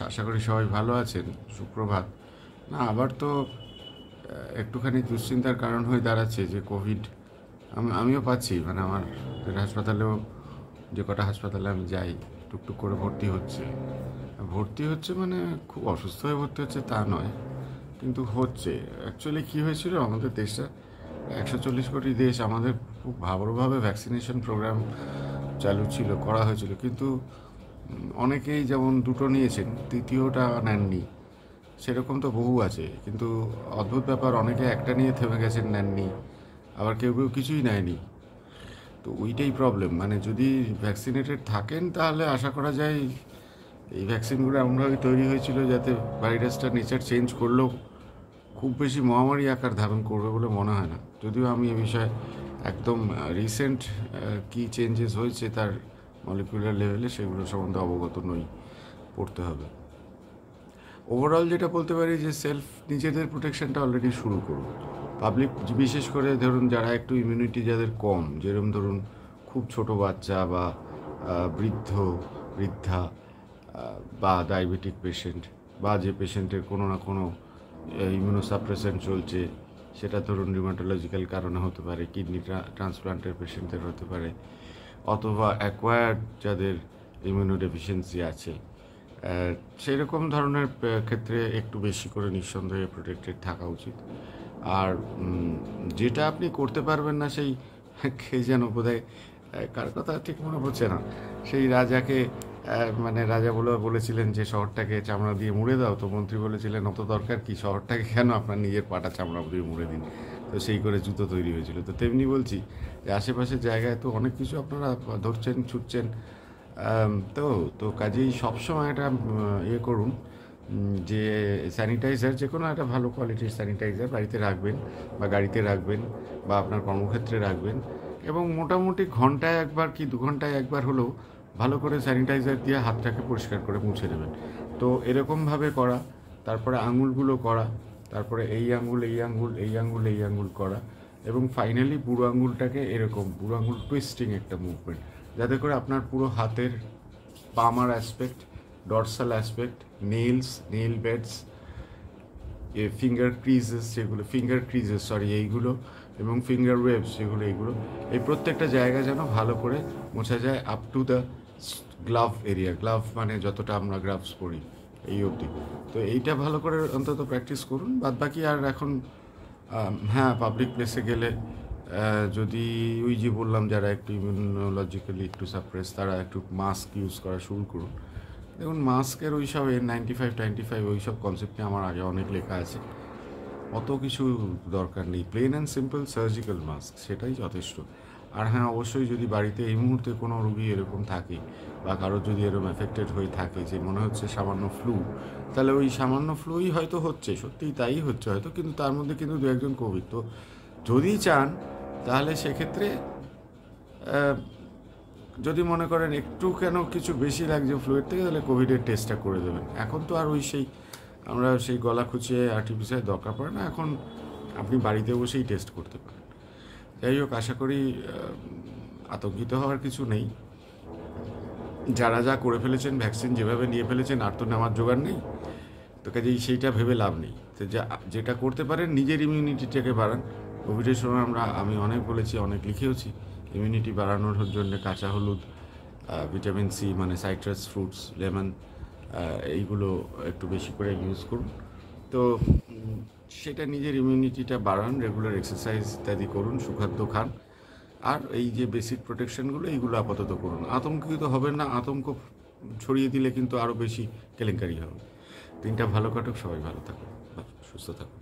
আশা করি সবাই ভালো আছেন। সুপ্রভাত। না, আবার তো একটুখানি দুশ্চিন্তার কারণ হয়ে দাঁড়াচ্ছে যে কোভিড আমিও পাচ্ছি। মানে আমার হাসপাতালেও, যে কটা হাসপাতালে আমি যাই, টুকটুক করে ভর্তি হচ্ছে মানে খুব অসুস্থ হয়ে ভর্তি হচ্ছে তা নয়, কিন্তু হচ্ছে। অ্যাকচুয়ালি কী হয়েছিল, আমাদের দেশটা 140 কোটি দেশ, আমাদের খুব ভালোভাবে ভ্যাকসিনেশন প্রোগ্রাম চালু ছিল, করা হয়েছিল, কিন্তু অনেকেই যেমন দুটো নিয়েছেন, তৃতীয়টা নেননি। সেরকম তো বহু আছে, কিন্তু অদ্ভুত ব্যাপার, অনেকে একটা নিয়ে থেমে গেছেন, নেননি। আবার কেউ কেউ কিছুই নেয়নি। তো ওইটাই প্রবলেম। মানে যদি ভ্যাকসিনেটেড থাকেন তাহলে আশা করা যায় এই ভ্যাকসিনগুলো এমনভাবে তৈরি হয়েছিল যাতে ভাইরাসটা নেচার চেঞ্জ করলেও খুব বেশি মহামারী আকার ধারণ করবে বলে মনে হয় না। যদিও আমি এ বিষয়ে একদম রিসেন্ট কী চেঞ্জেস হয়েছে তার মলিকুলার লেভেলে সেগুলো সম্বন্ধে অবগত নই, পড়তে হবে। ওভারঅল যেটা বলতে পারি যে নিজেদের প্রোটেকশনটা অলরেডি শুরু করুন। পাবলিক, বিশেষ করে ধরুন যারা একটু ইমিউনিটি যাদের কম, যেরকম ধরুন খুব ছোট বাচ্চা বা বৃদ্ধা বা ডায়াবেটিক পেশেন্ট, বা যে পেশেন্টের কোনো না কোনো ইমিউনোসাপ্রেসেন্ট চলছে, সেটা ধরুন রিউমাটোলজিক্যাল কারণে হতে পারে, কিডনি ট্রান্সপ্লান্টের পেশেন্টদের হতে পারে, অথবা অ্যাকোয়ার্ড যাদের ইমিউনোডেফিসিয়েন্সি আছে, সেই রকম ধরনের ক্ষেত্রে একটু বেশি করে নিঃসন্দেহে প্রোটেক্টেড থাকা উচিত। আর যেটা আপনি করতে পারবেন না, সেই কে যেন বোধহয়, কার কথা ঠিক মনে পড়ছে না, সেই রাজাকে, মানে রাজা বলেছিলেন যে শহরটাকে চামড়া দিয়ে মুড়ে দাও, তো মন্ত্রী বলেছিলেন অত দরকার কি, শহরটাকে কেন, আপনার নিজের পাটা চামড়া দিয়ে মুড়ে দিন। তো সেই করে জুতো তৈরি হয়েছিল। তো তেমনি বলছি যে আশেপাশের জায়গায় তো অনেক কিছু আপনারা ধরছেন, ছুটছেন, তো তো কাজেই সবসময় একটা ইয়ে করুন, যে স্যানিটাইজার, যে কোনো একটা ভালো কোয়ালিটির স্যানিটাইজার বাড়িতে রাখবেন, বা গাড়িতে রাখবেন, বা আপনার কর্মক্ষেত্রে রাখবেন, এবং মোটামুটি ঘন্টায় একবার কি 2 ঘন্টায় একবার হলেও ভালো করে স্যানিটাইজার দিয়ে হাতটাকে পরিষ্কার করে মুছে নেবেন। তো এরকমভাবে করা, তারপরে আঙুলগুলো করা, তারপরে এই আঙুল এই আঙুল এই আঙুল এই আঙুল করা, এবং ফাইনালি বুড়ো আঙুলটাকে এরকম বুড়ো আঙুল টুইস্টিং একটা মুভমেন্ট, যাতে করে আপনার পুরো হাতের palmar aspect, dorsal aspect, nail beds, finger creases এইগুলো, এবং ফিঙ্গার ওয়েবস যেগুলো, এই প্রত্যেকটা জায়গা যেন ভালো করে মোছা যায়, up to the glove area. Glove মানে যতটা আমরা গ্লাভস পরি এই অবধি। তো এইটা ভালো করে অন্তত প্র্যাকটিস করুন। বাদবাকি আর এখন, হ্যাঁ, পাবলিক প্লেসে গেলে যদি ওই যে বললাম, যারা একটু ইমিউনোলজিক্যালি একটু সাপ্রেস, তারা একটু মাস্ক ইউজ করা শুরু করুন। দেখুন, মাস্কের ওই সব N95 ওই সব কনসেপ্টে আমার আগে অনেক লেখা আছে, অত কিছু দরকার নেই। Plain and simple surgical mask, সেটাই যথেষ্ট। আর হ্যাঁ, অবশ্যই যদি বাড়িতে এই মুহূর্তে কোনো রুগী এরকম থাকে, বা কারোর যদি এরকম এফেক্টেড হয়ে থাকে যে মনে হচ্ছে সামান্য ফ্লু, তাহলে ওই সামান্য ফ্লুই হয়তো হচ্ছে, সত্যিই তাই হচ্ছে হয়তো, কিন্তু তার মধ্যে কিন্তু 2-1 জন কোভিড। তো যদি চান তাহলে সেক্ষেত্রে, যদি মনে করেন একটু কেন কিছু বেশি লাগছে ফ্লুয়েড থেকে, তাহলে কোভিডের টেস্টটা করে দেবেন। এখন তো আর আমরা সেই গলা খুঁচিয়ে আর্টিফিশিয়াল দরকার পড়ে না, এখন আপনি বাড়িতে বসেই টেস্ট করতে পারেন। যাই হোক, আশা করি আতঙ্কিত হওয়ার কিছু নেই। যারা যা করে ফেলেছেন, ভ্যাকসিন যেভাবে নিয়ে ফেলেছেন, আর তো নেওয়ার জোগাড় নেই। তো কাজেই সেইটা ভেবে লাভ নেই। তো যেটা করতে পারেন, নিজের ইমিউনিটিটাকে বাড়ান। কোভিডের সময় আমি অনেক বলেছি, অনেক লিখেওছি, ইমিউনিটি বাড়ানোর জন্য কাঁচা হলুদ, ভিটামিন সি মানে সাইট্রাস ফ্রুটস, লেমন, এইগুলো একটু বেশি করে ইউজ করুন। তো সেটা নিজের ইমিউনিটিটা বাড়ান, রেগুলার এক্সারসাইজ ইত্যাদি করুন, সুখাদ্য খান, আর এই যে বেসিক প্রোটেকশনগুলো, এইগুলো আপাতত করুন। আতঙ্কিত হবেন না, আতঙ্ক ছড়িয়ে দিলে কিন্তু আরও বেশি কেলেঙ্কারি হবে। দিনটা ভালো কাটুক, সবাই ভালো থাকুন, সুস্থ থাকুন।